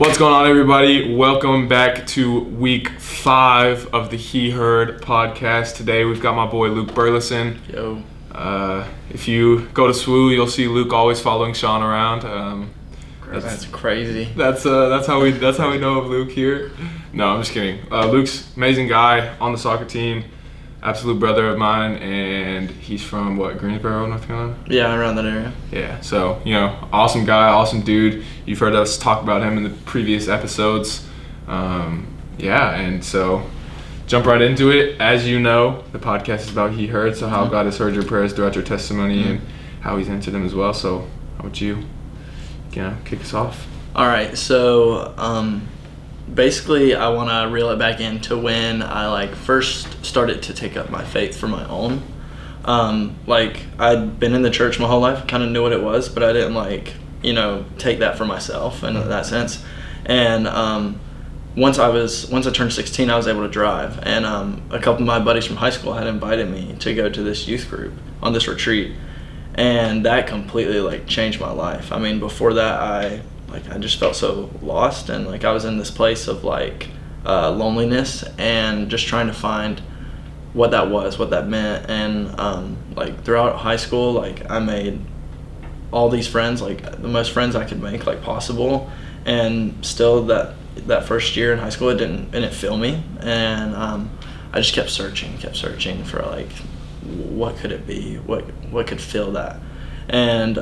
What's going on, everybody? Welcome back to week 5 of the He Heard podcast. Today we've got my boy Luke Burleson. Yo. If you go to SWU, you'll see Luke always following Sean around. That's crazy. That's how we know of Luke here. No, I'm just kidding. Luke's amazing guy on the soccer team, absolute brother of mine, and he's from Greensboro, North Carolina? Yeah, around that area. Yeah, so, awesome guy, awesome dude. You've heard us talk about him in the previous episodes. And so jump right into it. As you know, the podcast is about He Heard, so how God has heard your prayers throughout your testimony and how he's answered them as well. So how about you kick us off? All right, so basically I want to reel it back into when I first started to take up my faith for my own. I'd been in the church my whole life, kind of knew what it was, but I didn't take that for myself in that sense. And once I turned 16, I was able to drive, and a couple of my buddies from high school had invited me to go to this youth group on this retreat, and that completely changed my life. I mean, before that I just felt so lost, and I was in this place of loneliness and just trying to find what that was, what that meant. And throughout high school, I made all these friends, the most friends I could make possible, and still that first year in high school it didn't fill me, and I just kept searching for what could it be, what could fill that. And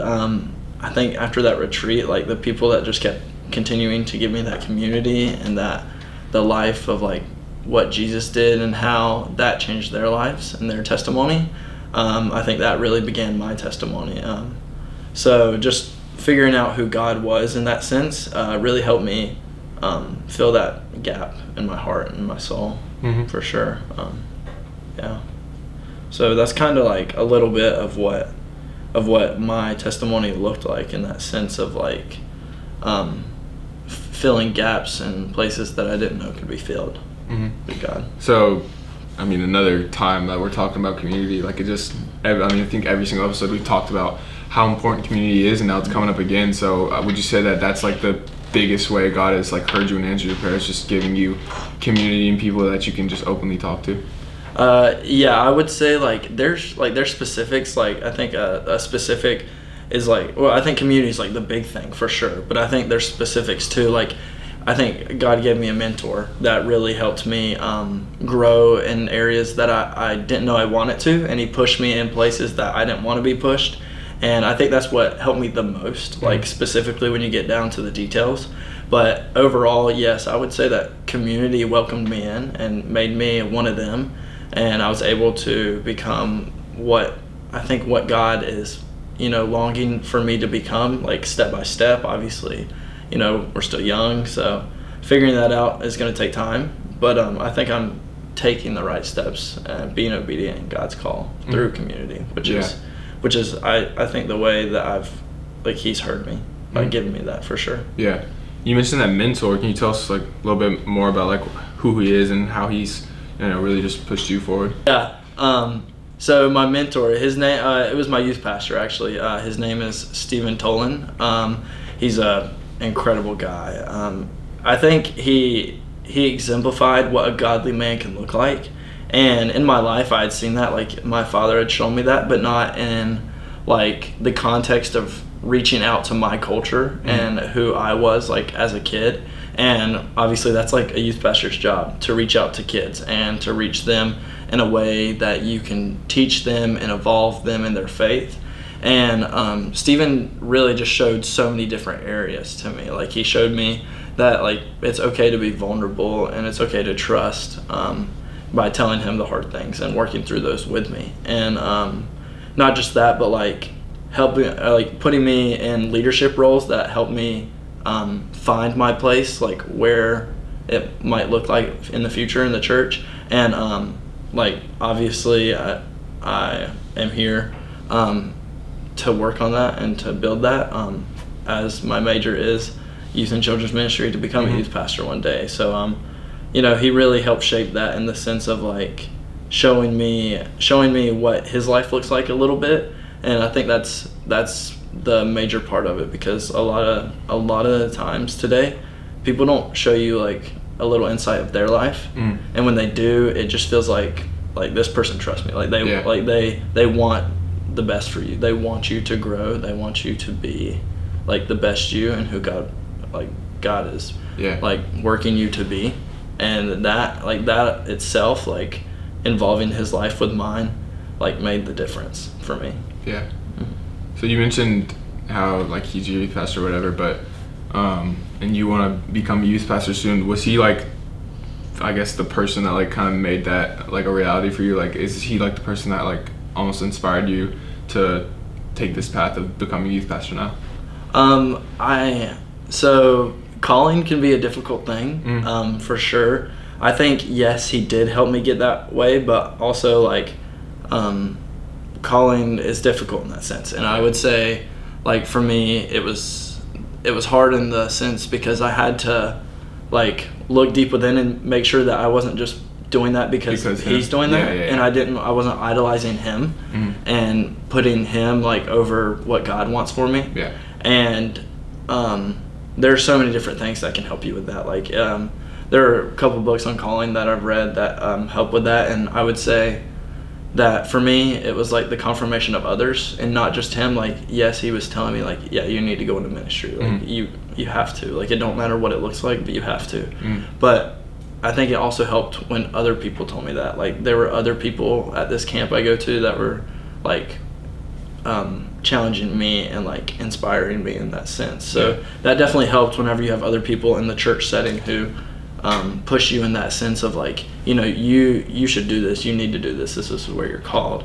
I think after that retreat, the people that just kept continuing to give me that community and that the life of what Jesus did and how that changed their lives and their testimony, I think that really began my testimony. So just figuring out who God was in that sense really helped me fill that gap in my heart and my soul, for sure. So that's kind of a little bit of what my testimony looked like, in that sense of filling gaps in places that I didn't know could be filled with God. So, another time that we're talking about community, I think every single episode we've talked about how important community is, and now it's coming up again. So would you say that that's the biggest way God has heard you and answered your prayers, just giving you community and people that you can just openly talk to? I would say there's specifics. I think a specific is I think community is the big thing for sure, but I think there's specifics too. I think God gave me a mentor that really helped me grow in areas that I didn't know I wanted to, and he pushed me in places that I didn't want to be pushed. And I think that's what helped me the most, specifically when you get down to the details. But overall, yes, I would say that community welcomed me in and made me one of them. And I was able to become what God is, longing for me to become, step by step. Obviously, we're still young, so figuring that out is going to take time. But I think I'm taking the right steps and being obedient in God's call through community, which is I think the way that he's heard me by giving me that, for sure. Yeah. You mentioned that mentor. Can you tell us a little bit more about who he is and how he's really just pushed you forward? Yeah. So my mentor, his name, it was my youth pastor actually. His name is Stephen Dillon. He's a incredible guy. I think he exemplified what a godly man can look like. And in my life, I had seen that, my father had shown me that, but not in the context of reaching out to my culture and who I was as a kid. And obviously that's a youth pastor's job, to reach out to kids and to reach them in a way that you can teach them and evolve them in their faith. And Stephen really just showed so many different areas to me. He showed me that it's okay to be vulnerable and it's okay to trust, by telling him the hard things and working through those with me. And not just that, but helping, putting me in leadership roles that help me find my place, where it might look like in the future in the church. And obviously I am here to work on that and to build that, as my major is youth and children's ministry, to become a youth pastor one day. So he really helped shape that in the sense of showing me what his life looks like a little bit. And I think that's the major part of it, because a lot of the times today people don't show you like a little insight of their life, and when they do, it just feels like this person trusts me. Like they want the best for you. They want you to grow. They want you to be like the best you and who God is like working you to be, and that itself, like involving his life with mine, like made the difference for me. Yeah. So you mentioned how like he's your youth pastor or whatever, but and you want to become a youth pastor soon. Was he like, I guess, the person that like kind of made that like a reality for you? Like, is he like the person that like almost inspired you to take this path of becoming a youth pastor now? So calling can be a difficult thing, for sure. I think, yes, he did help me get that way, but also like calling is difficult in that sense. And I would say, like, for me, it was hard in the sense because I had to like look deep within and make sure that I wasn't just doing that because he's doing that, and I wasn't idolizing him and putting him like over what God wants for me. And there are so many different things that can help you with that. Like there are a couple books on calling that I've read that help with that, and I would say that for me it was like the confirmation of others and not just him. Like, yes, he was telling me like, yeah, you need to go into ministry, like you have to, like, it don't matter what it looks like, but you have to. But I think it also helped when other people told me that. Like, there were other people at this camp I go to that were like challenging me and like inspiring me in that sense. So that definitely helped whenever you have other people in the church setting who push you in that sense of like, you know, you should do this, you need to do this, this is where you're called.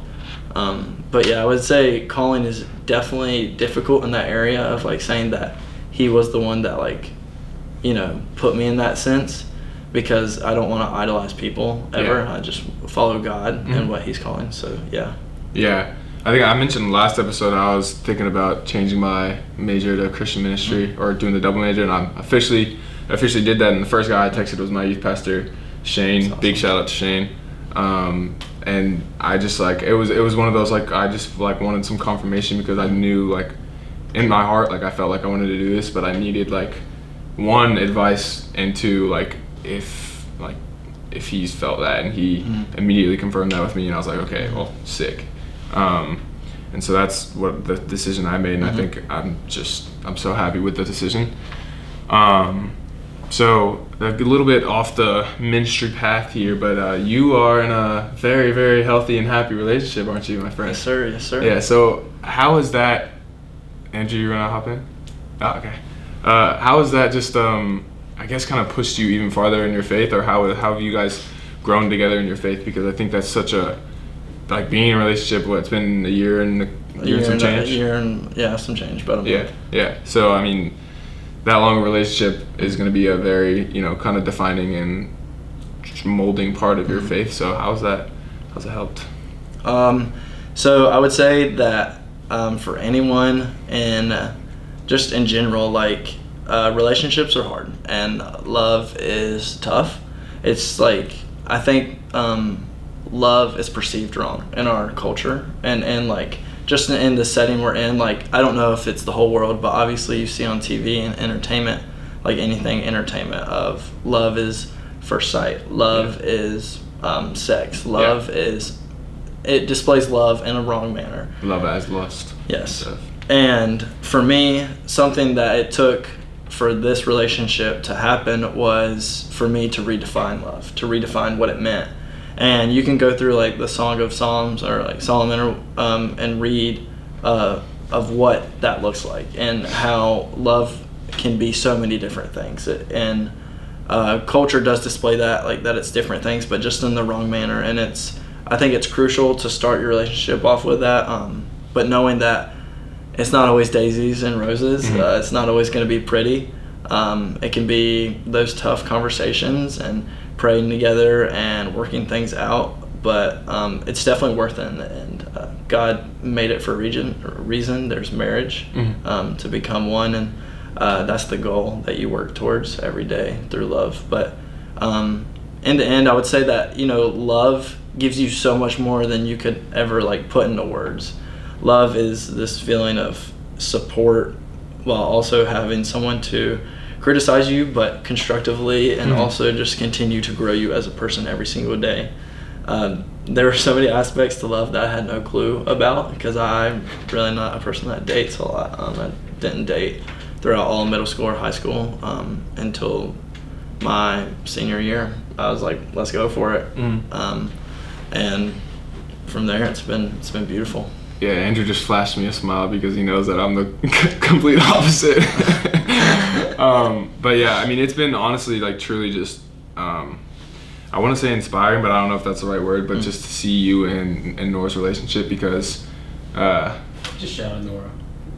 But yeah, I would say calling is definitely difficult in that area of like saying that he was the one that like, you know, put me in that sense, because I don't want to idolize people ever. I just follow God and what he's calling. So yeah. I think I mentioned last episode I was thinking about changing my major to Christian ministry or doing the double major, and I officially did that. And the first guy I texted was my youth pastor, Shane. Awesome. Big shout out to Shane. And I just like, it was one of those, like, I just like wanted some confirmation because I knew like in my heart, like I felt like I wanted to do this, but I needed like one, advice, and two, like if he's felt that, and he immediately confirmed that with me, and I was like, okay, well, sick. And so that's what the decision I made, and I think I'm so happy with the decision. So a little bit off the ministry path here, but you are in a very, very healthy and happy relationship, aren't you, my friend? Yes, sir. Yes, sir. Yeah. So how is that, Andrew? You gonna hop in? Oh, okay. How is that just I guess kind of pushed you even farther in your faith, or how have you guys grown together in your faith? Because I think that's such a, like, being in a relationship, it's been a year and some change? Some change, but yeah. So, I mean, that long relationship is going to be a very, you know, kind of defining and molding part of your faith. So how's it helped? So I would say that for anyone, and just in general, like, relationships are hard and love is tough. It's like, I think love is perceived wrong in our culture, and like just in the setting we're in. Like, I don't know if it's the whole world, but obviously you see on TV and entertainment, like anything entertainment, of love is first sight, love is sex, love is, it displays love in a wrong manner. Love as lust. Yes. And for me, something that it took for this relationship to happen was for me to redefine love, to redefine what it meant. And you can go through like the Song of Psalms or like Solomon and read of what that looks like and how love can be so many different things. And culture does display that, like that it's different things, but just in the wrong manner. And I think it's crucial to start your relationship off with that, but knowing that it's not always daisies and roses. It's not always going to be pretty. It can be those tough conversations and praying together and working things out, but it's definitely worth it in the end. God made it for a reason. There's marriage to become one, and that's the goal that you work towards every day through love. But in the end, I would say that, you know, love gives you so much more than you could ever like put into words. Love is this feeling of support while also having someone to criticize you, but constructively, and also just continue to grow you as a person every single day. There were so many aspects to love that I had no clue about, because I'm really not a person that dates a lot. I didn't date throughout all middle school or high school until my senior year. I was like, let's go for it. And from there, it's been beautiful. Yeah, Andrew just flashed me a smile because he knows that I'm the complete opposite. But yeah, I mean, it's been honestly like truly just, I want to say inspiring, but I don't know if that's the right word, but just to see you and Nora's relationship, because just shout out Nora.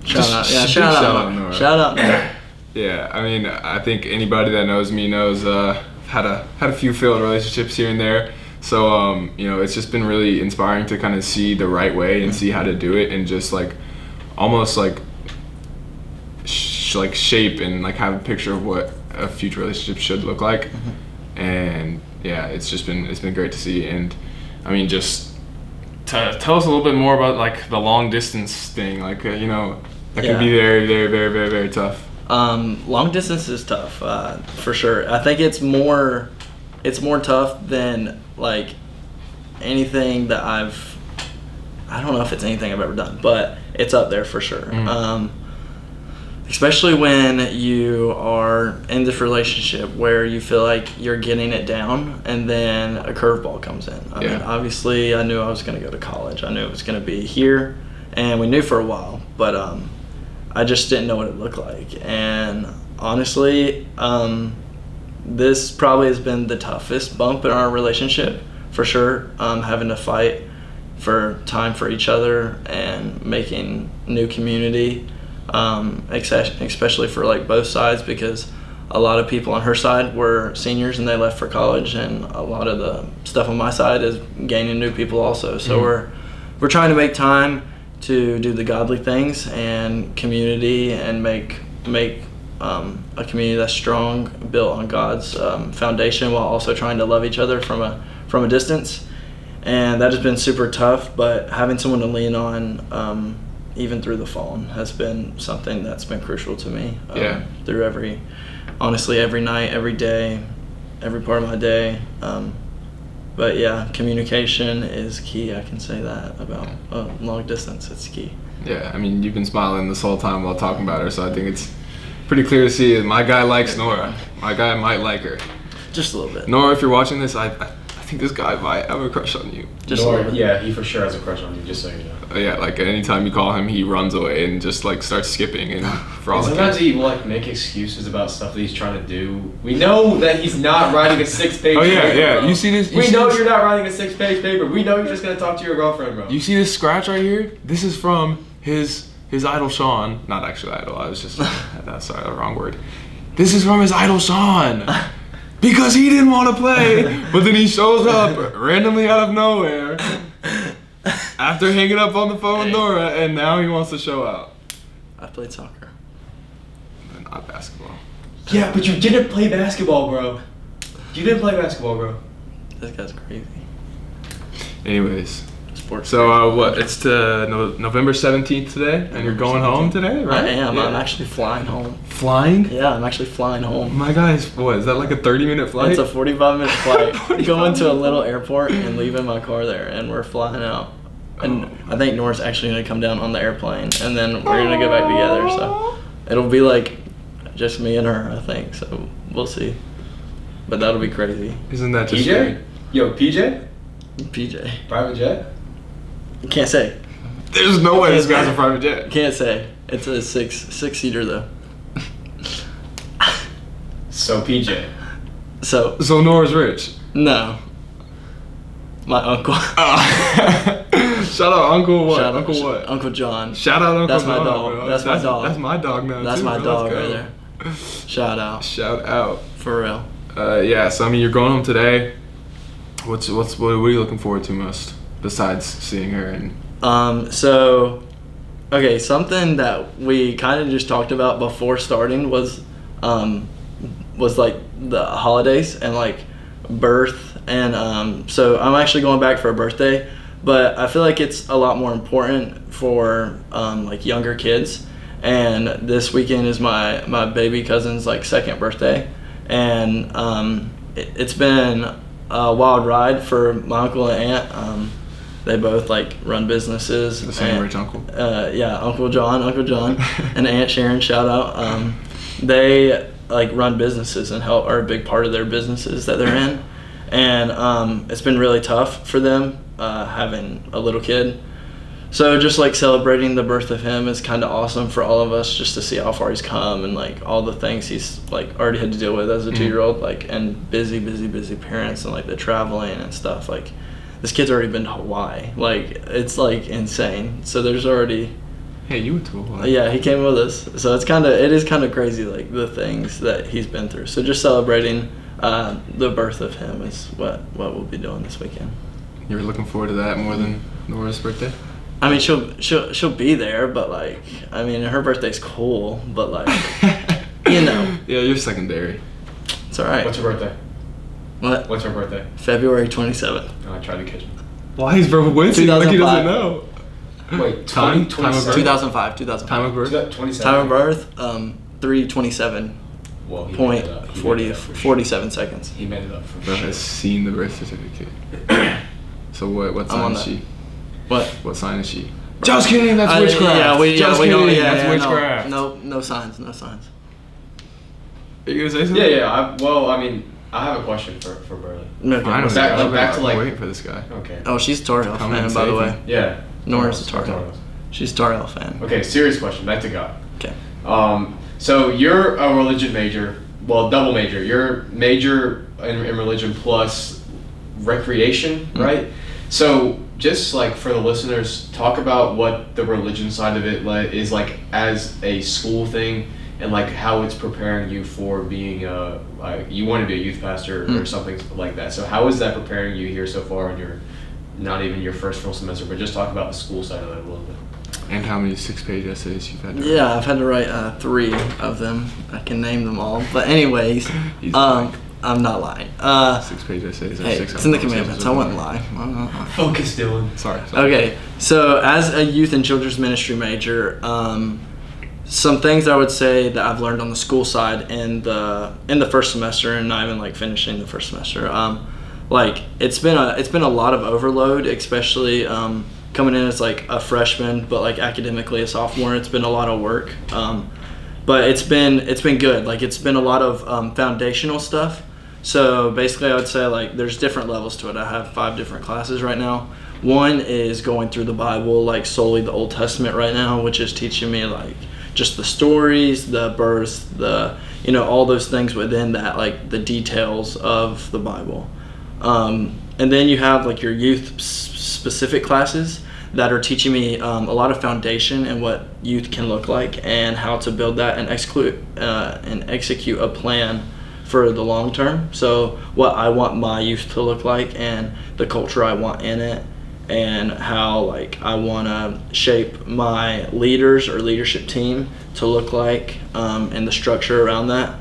Shout out Nora. Shout out Nora. Yeah, I mean, I think anybody that knows me knows had a few failed relationships here and there. So you know, it's just been really inspiring to kind of see the right way and see how to do it, and just like almost like like shape and like have a picture of what a future relationship should look like. And yeah, it's been great to see. And I mean, just tell us a little bit more about like the long distance thing. Like you know, that can be very, very, very, very, very tough. Long distance is tough, for sure. I think it's more tough than like anything that I don't know if it's anything I've ever done, but it's up there for sure. Especially when you are in this relationship where you feel like you're getting it down, and then a curveball comes in. I mean, obviously I knew I was going to go to college. I knew it was going to be here, and we knew for a while, but I just didn't know what it looked like. And honestly, this probably has been the toughest bump in our relationship, for sure. Having to fight for time for each other and making new community, especially for like both sides, because a lot of people on her side were seniors and they left for college, and a lot of the stuff on my side is gaining new people also. So we're trying to make time to do the godly things and community, and make a community that's strong, built on God's foundation, while also trying to love each other from a distance. And that has been super tough, but having someone to lean on, even through the phone, has been something that's been crucial to me. Through every night, every day, every part of my day. But yeah, communication is key. I can say that about long distance. It's key. Yeah, I mean, you've been smiling this whole time while talking about her, so I think it's pretty clear to see that my guy likes Nora. My guy might like her. Just a little bit. Nora, if you're watching this, I think this guy might have a crush on you. Just Nora, a little bit. Yeah, he for sure has a crush on you, just so you know. Yeah, like anytime you call him, he runs away and just like starts skipping and sometimes he will like make excuses about stuff that he's trying to do. We know that he's not writing a 6-page paper. Oh yeah, yeah. Bro. You see this? We know you're not writing a 6-page paper. We know you're just gonna talk to your girlfriend, bro. You see this scratch right here? This is from his idol Sean. Not actually idol. I was just that's the wrong word. This is from his idol Sean. Because he didn't want to play, but then he shows up randomly out of nowhere after hanging up on the phone with Nora, and now he wants to show out. I played soccer. Not basketball. Yeah, but you didn't play basketball, bro. You didn't play basketball, bro. This guy's crazy. Anyways. Sports. So what? It's to November 17th today, and you're going home today, right? I am. Yeah. I'm actually flying home. Flying? Yeah, I'm actually flying home. My guys, what is that, like a 30-minute flight? It's a 45-minute flight. Going to a little airport and leaving my car there, and we're flying out. And I think Nora's actually gonna come down on the airplane, and then we're gonna go back together. So it'll be like just me and her, I think. So we'll see. But that'll be crazy. Isn't that just PJ? Yo, PJ? PJ. Private jet? Can't say. There's no way this guy's a private jet. Can't say. It's a six-seater though. So PJ. So Nora's rich. No. My uncle. Shout out Uncle what? Uncle what? Uncle John. Shout out Uncle That's my John, dog. bro. That's my dog. That's my dog now. That's too, my bro. dog right there. Shout out. Shout out. For real. Yeah. So I mean, you're going home today. What are you looking forward to most besides seeing her? And So, okay, something that we kind of just talked about before starting was like the holidays and like birth, and so I'm actually going back for a birthday, but I feel like it's a lot more important for like younger kids, And this weekend is my baby cousin's like second birthday, and it's been a wild ride for my uncle and aunt. They both like run businesses. The same rich uncle. Yeah, Uncle John, and Aunt Sharon. Shout out. They like run businesses and are a big part of their businesses that they're in, and it's been really tough for them having a little kid. So just like celebrating the birth of him is kind of awesome for all of us, just to see how far he's come and like all the things he's like already had to deal with as a 2-year-old, like, and busy parents and like the traveling and stuff. Like this kid's already been to Hawaii, like it's like insane. So there's already. Hey, you went to Hawaii. Yeah, he came with us. So it is kind of crazy, like the things that he's been through. So just celebrating the birth of him is what we'll be doing this weekend. You're looking forward to that more than Nora's birthday? I mean, she'll be there, but like, I mean, her birthday's cool, but like, you know. Yeah, you're secondary. It's all right. What's your birthday? What? What's her birthday? February 27th. Oh, I tried to catch him. Why is bro wincing like he doesn't know? Wait, time of birth? 2005. Time of birth? 27. Time of birth, 3:27. Well, he point made it up. 47 seconds. He made it up for Bro sure. has seen the birth certificate. So what sign is she? What sign is she? Just kidding, that's witchcraft. Yeah, we don't. Yeah, that's witchcraft. No signs. Are you gonna say something? Yeah. I have a question for Burley. Okay. Finally, Back to, like- I'm waiting for this guy. Okay. Oh, she's a Tar Heel Come fan, and by the save way. me. Yeah. Nora's a Tar Heel. Toros. She's a Tar Heel fan. Okay, serious question. Back to God. Okay. So you're a religion major. Well, double major. You're major in religion plus recreation, right? So just like for the listeners, talk about what the religion side of it is like as a school thing, and like how it's preparing you for being you want to be a youth pastor or something like that. So how is that preparing you here so far in your, not even your first full semester, but just talk about the school side of it a little bit. And how many 6-page essays you've had to write? Yeah, I've had to write 3 of them. I can name them all. But anyways, He's lying. I'm not lying. 6-page essays. Hey, it's in the commandments. I wouldn't lie. Focus, Dillon. Sorry. Okay, so as a youth and children's ministry major, some things I would say that I've learned on the school side in the first semester, and not even like finishing the first semester. Like it's been a lot of overload, especially coming in as like a freshman, but like academically a sophomore. It's been a lot of work, but it's been good. Like it's been a lot of foundational stuff. So basically, I would say like there's different levels to it. I have 5 different classes right now. One is going through the Bible, like solely the Old Testament right now, which is teaching me like just the stories, the births, all those things within that, like the details of the Bible. And then you have like your youth specific classes that are teaching me a lot of foundation and what youth can look like and how to build that and execute a plan for the long term. So what I want my youth to look like and the culture I want in it, and how like I want to shape my leaders or leadership team to look like, and the structure around that.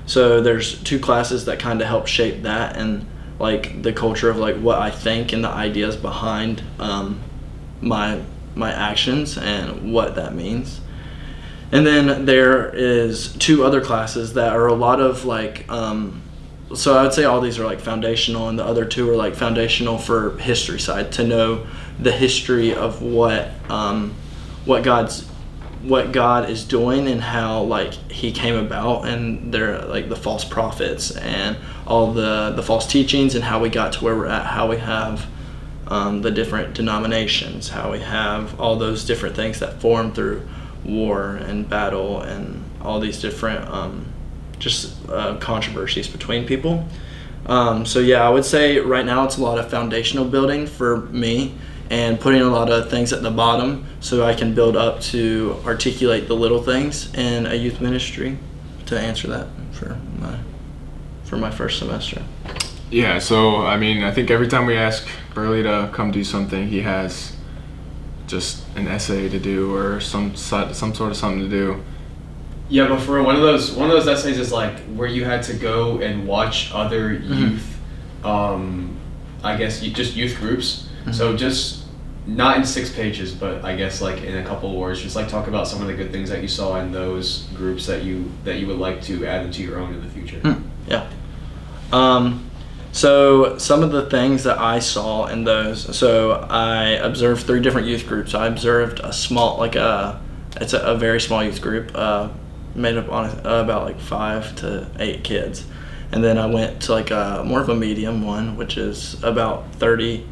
So there's 2 classes that kind of help shape that and like the culture of like what I think and the ideas behind my actions and what that means. And then there is 2 other classes that are a lot of like so I would say all these are like foundational, and the other 2 are like foundational for history side, to know the history of what God is doing and how like he came about, and they're like the false prophets and all the false teachings, and how we got to where we're at, how we have the different denominations, how we have all those different things that form through war and battle and all these different controversies between people. So yeah, I would say right now it's a lot of foundational building for me, and putting a lot of things at the bottom so I can build up to articulate the little things in a youth ministry, to answer that for my first semester. Yeah, so I mean, I think every time we ask Burley to come do something, he has just an essay to do or some sort of something to do. Yeah, but for one of those essays is like where you had to go and watch other youth, I guess just youth groups. So just not in 6 pages, but I guess like in a couple of words, just like talk about some of the good things that you saw in those groups that you would like to add into your own in the future. Yeah. So some of the things that I saw in those, so I observed 3 different youth groups. I observed a small, it's a very small youth group, made up on about like 5 to 8 kids. And then I went to like more of a medium one, which is about 20,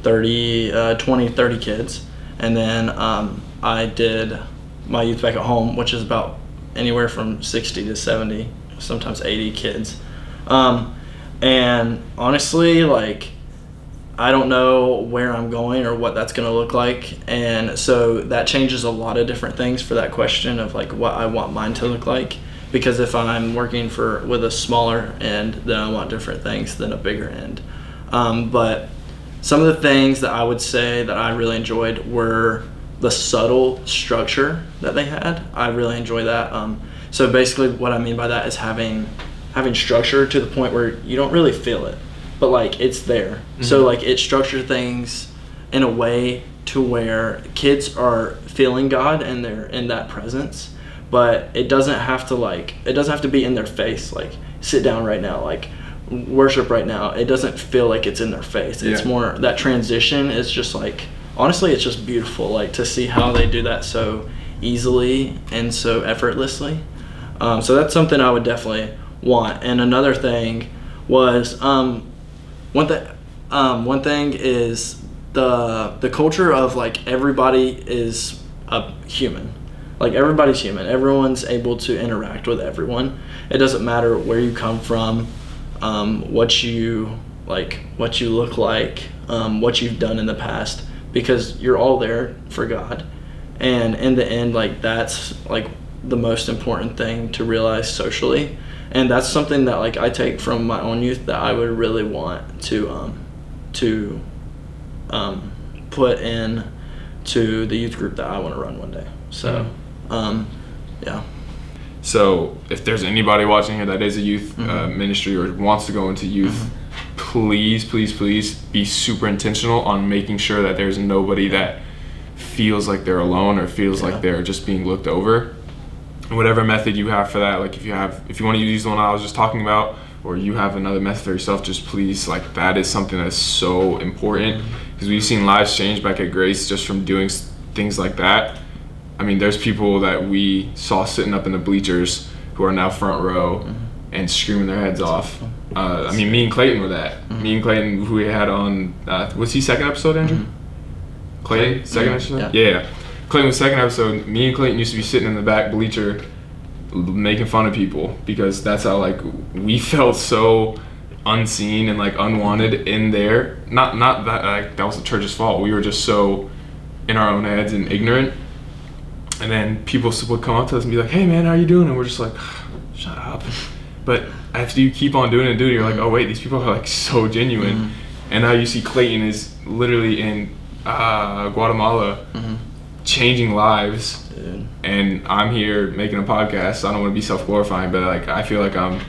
30 kids. And then I did my youth back at home, which is about anywhere from 60 to 70, sometimes 80 kids. And honestly, like, I don't know where I'm going or what that's going to look like. And so that changes a lot of different things for that question of like what I want mine to look like. Because if I'm working with a smaller end, then I want different things than a bigger end. But some of the things that I would say that I really enjoyed were the subtle structure that they had. I really enjoy that. So basically what I mean by that is having structure to the point where you don't really feel it, but like it's there. Mm-hmm. So like it structures things in a way to where kids are feeling God and they're in that presence, but it doesn't have to be in their face, like sit down right now, like worship right now. It doesn't feel like it's in their face. It's more that transition is just like, honestly, it's just beautiful, like to see how they do that so easily and so effortlessly. So that's something I would definitely want. And another thing was one thing is the culture of like everybody is a human. Like everybody's human. Everyone's able to interact with everyone. It doesn't matter where you come from, what you look like, what you've done in the past, because you're all there for God. And in the end, like that's like the most important thing to realize socially. And that's something that like I take from my own youth that I would really want to put in to the youth group that I want to run one day. So, yeah. So if there's anybody watching here that is a youth ministry or wants to go into youth, please be super intentional on making sure that there's nobody that feels like they're alone or feels like they're just being looked over. Whatever method you have for that, like if you want to use the one I was just talking about, or you have another method for yourself, just please, like that is something that's so important, because we've seen lives change back at Grace just from doing things like that. I mean, there's people that we saw sitting up in the bleachers who are now front row and screaming their heads off. I mean, me and Clayton were that. Me and Clayton, who we had on, was he second episode, Andrew? Clayton, second episode? Yeah. Clayton was second episode. Me and Clayton used to be sitting in the back bleacher making fun of people, because that's how like we felt so unseen and like unwanted in there. Not that like that was the church's fault. We were just so in our own heads and ignorant. And then people would come up to us and be like, "Hey man, how you doing?" And we're just like, "Shut up." But after you keep on doing it, you're like, "Oh wait, these people are like so genuine." And now you see Clayton is literally in Guatemala. Changing lives. Dude. And I'm here making a podcast. I don't want to be self-glorifying, but like I feel like I'm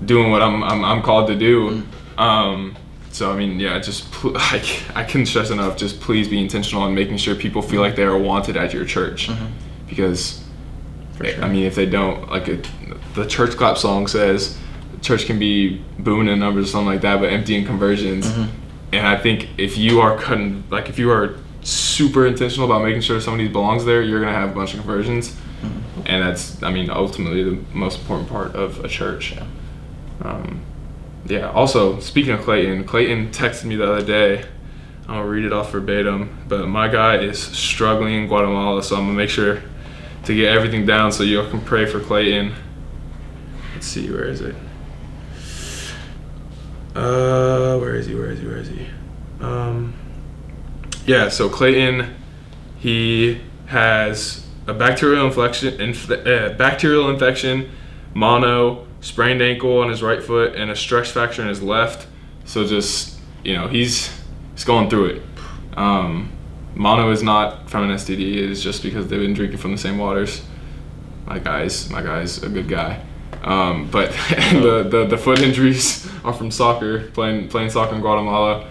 doing what I'm called to do. So I mean, yeah, just I couldn't stress enough. Just please be intentional on making sure people feel like they are wanted at your church, because sure. I mean, if they don't, like the church clap song says, church can be booming in numbers or something like that, but empty in conversions. And I think if you are super intentional about making sure somebody belongs there, you're gonna have a bunch of conversions, and that's, I mean, ultimately the most important part of a church. Also, speaking of Clayton texted me the other day. I'm gonna read it off verbatim, but my guy is struggling in Guatemala, so I'm gonna make sure to get everything down so y'all can pray for Clayton. Let's see, where is it? Where is he? So Clayton, he has a bacterial infection, mono, sprained ankle on his right foot, and a stress fracture in his left. So just, he's going through it. Mono is not from an STD. It is just because they've been drinking from the same waters. My guy's a good guy. But the foot injuries are from soccer, playing soccer in Guatemala.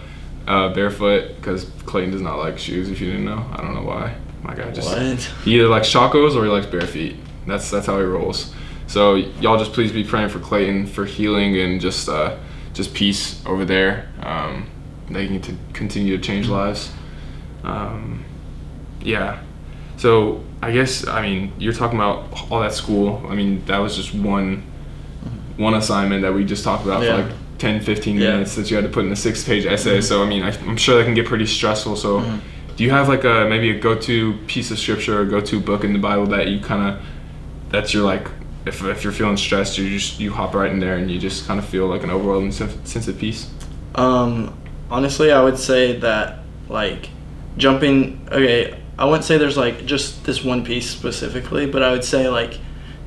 barefoot because Clayton does not like shoes. If you didn't know, I don't know why. My guy just What? he either likes Chacos or he likes bare feet. That's how he rolls. So y'all just please be praying for Clayton for healing and just peace over there. They can continue to change lives. Yeah. So I guess you're talking about all that school. That was just one assignment that we just talked about for like 10, 15 minutes that you had to put in a 6-page essay. So I'm sure that can get pretty stressful. So do you have like maybe a go-to piece of scripture or go-to book in the Bible that you that's your like if you're feeling stressed, you hop right in there and you just kind of feel like an overwhelming sense of peace? Honestly, I would say that like I wouldn't say there's like just this one piece specifically, but I would say like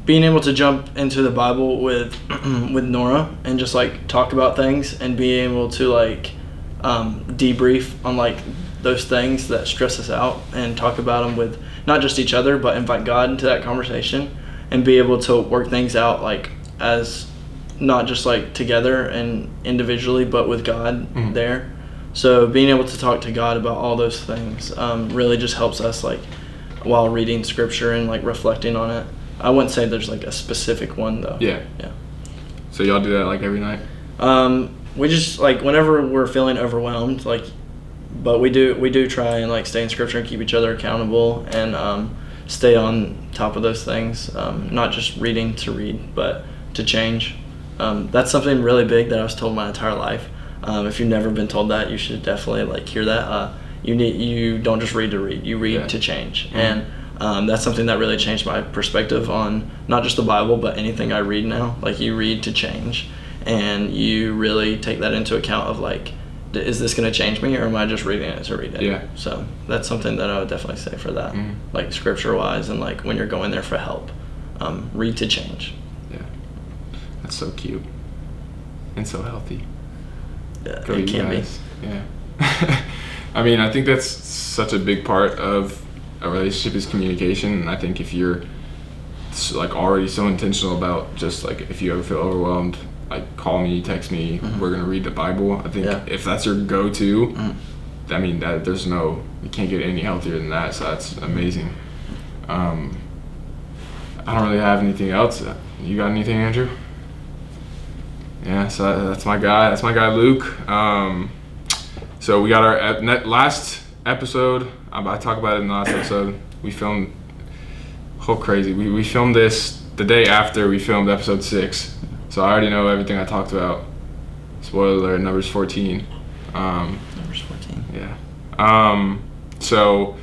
being able to jump into the Bible with Nora and just like talk about things and being able to like debrief on like those things that stress us out and talk about them with not just each other but invite God into that conversation and be able to work things out like as not just like together and individually but with God there. So being able to talk to God about all those things really just helps us like while reading scripture and like reflecting on it. I wouldn't say there's like a specific one though. Yeah. So y'all do that like every night? We just like whenever we're feeling overwhelmed, like, but we do try and like stay in scripture and keep each other accountable and stay on top of those things. Not just reading to read, but to change. That's something really big that I was told my entire life. If you've never been told that, you should definitely like hear that. You don't just read to read, you read to change. And that's something that really changed my perspective on not just the Bible, but anything I read now. Like you read to change, and you really take that into account of like, is this going to change me, or am I just reading it to read it? Yeah. So that's something that I would definitely say for that, like scripture-wise, and like when you're going there for help, read to change. Yeah, that's so cute and so healthy. Yeah, Go it you can guys. Yeah. I think that's such a big part of a relationship is communication, and I think if you're like already so intentional about just like if you ever feel overwhelmed, like call me, text me, we're gonna read the Bible. I think if that's your go-to, that you can't get any healthier than that. So that's amazing. I don't really have anything else. You got anything, Andrew? Yeah, so that's my guy. That's my guy, Luke. So we got our last episode. I talked about it in the last episode. We filmed crazy. We filmed this the day after we filmed episode 6. So I already know everything I talked about. Spoiler alert, numbers 14. Numbers 14. Yeah. So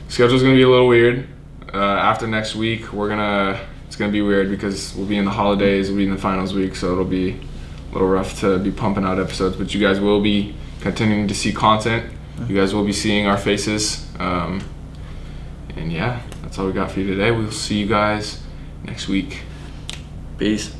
schedule's gonna be a little weird. After next week, it's gonna be weird because we'll be in the holidays, we'll be in the finals week, so it'll be a little rough to be pumping out episodes. But you guys will be continuing to see content. You guys will be seeing our faces. And yeah, that's all we got for you today. We'll see you guys next week. Peace.